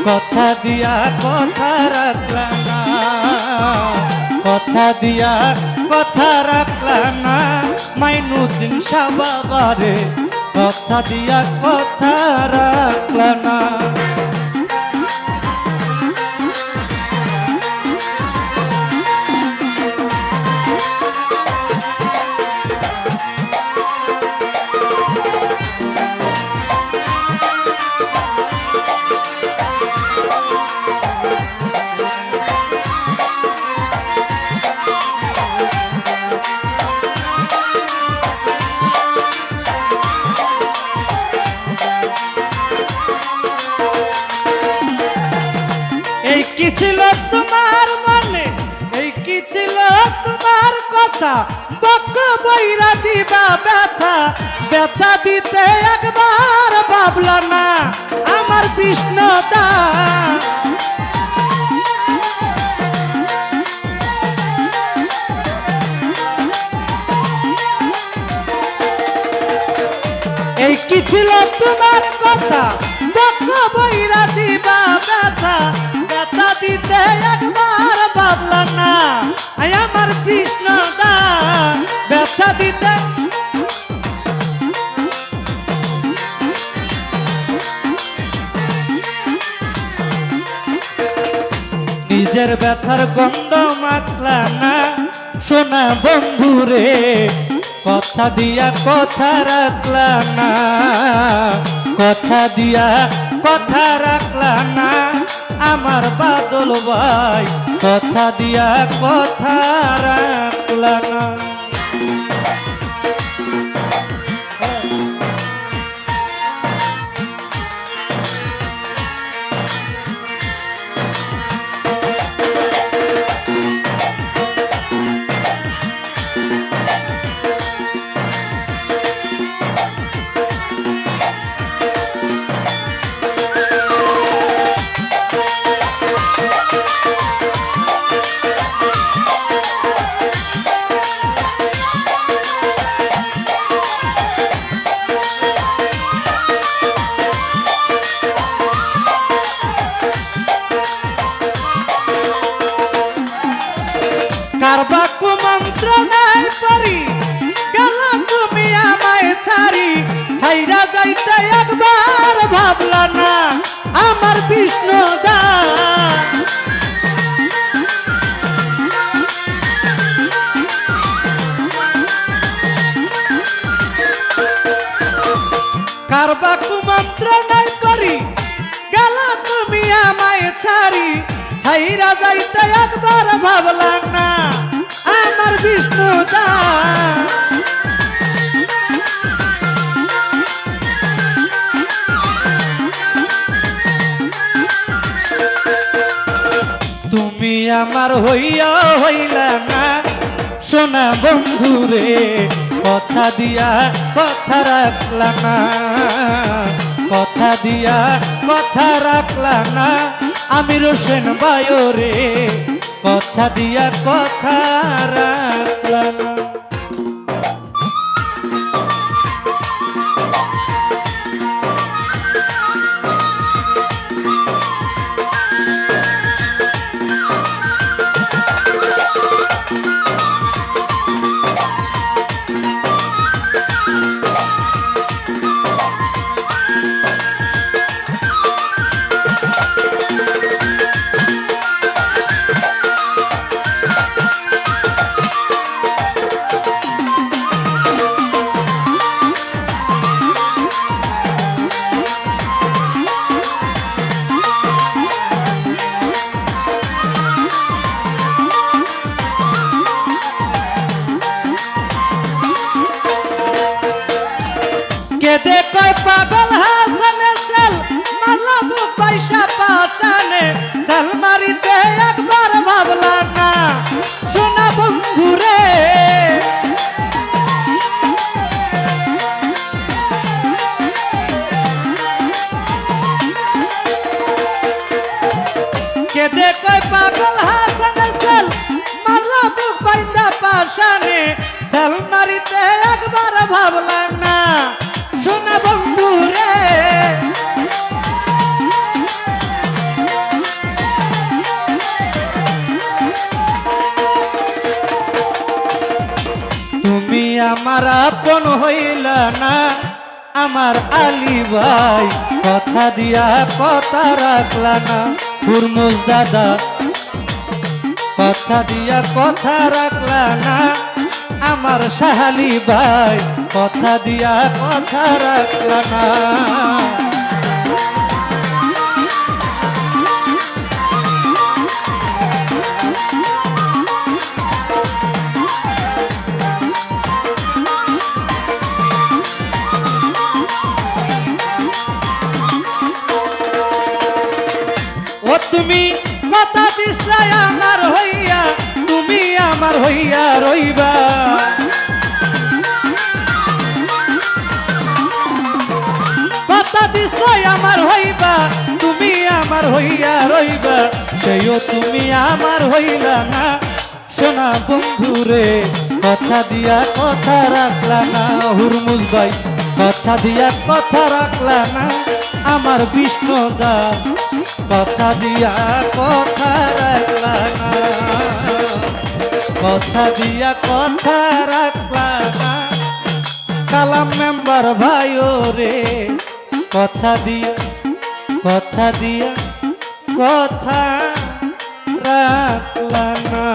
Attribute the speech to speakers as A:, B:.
A: কথা দিয়া কথা রাখলা না, কথা দিয়া কথা রাখলা না, মাইনুদ্দিন শাহ বাবারে কথা দিয়া কথা রাখলা না। এই কি ছিল তোমার মনে, এই কি ছিল তোমার কথা, বক্ক বইরা দিবা ব্যথা, ব্যথা দিতে একবার ভাবলা না আমার কৃষ্ণদা। এই কি ছিল তোমার কথা, বক্ক বইরা দিবা ব্যথা, ব্যথা দিতে একবার ভাবলা না আমার কৃষ্ণদা, ব্যথা দিতে। নিজের ব্যথার গন্ধ মাখলা না সোনা বন্ধুরে, কথা দিয়া কথা রাখলা না, কথা দিয়া কথা রাখলা না আমার বাদল ভাই, কথা দিয়া কথা রাখলা না। কারবা কুমন্ত্র নাই পারি গেল তুমি আমায় ছাড়ি, ছাইরা যাইতে একবার ভাবলা না আমার বিষ্ণুদা। কারবা কুমন্ত্র নাই করি গেল তুমি আমায় ছাড়ি, ছাইরা যাইতে একবার ভাবলা না আমার বিষ্ণুদা। তুমি আমার হইয়া হইলা না সোনা বন্ধুরে, কথা দিয়া কথা রাখলা না, কথা দিয়া কথা রাখলা না আমি রোশন বায়রে, কথা দিয়া কথা রাখলা না। কেদে কয় পাগল হাসানে সেল মালা বুক পয়সা পাশানে, সেল মারিতে একবার ভাবলা না সোনা বন্ধুরে। কেদে কয় পাগল হাসানে সেল মালা বুক পয়সা পাশানে, সেল মারিতে একবার ভাবলা না সোনা বন্ধুরে। আমার আপন হইলা না আমার আলী ভাই কথা দিয়া কথা রাখলা না হুরমুজ দাদা কথা দিয়া কথা রাখলা না আমার শাহালি ভাই কথা দিয়া কথা রাখলা না ও তুমি কথা দিছলা আমার হইয়া তুমি আমার হইয়া রইবা কথা দিছলা আমার হইবা তুমি আমার হইয়া রইবা সেইও তুমি আমার হইলা না সোনা বন্ধুরে কথা দিয়া কথা রাখলা না হুরমুজ ভাই কথা দিয়া কথা রাখলা না আমার বিষ্ণুদা কথা দিয়া কথা রাখলা না কথা দিয়া কথা রাখলা না কালাম মেম্বার ভাইও রে কথা দিয়া কথা দিয়া কথা রাখলা না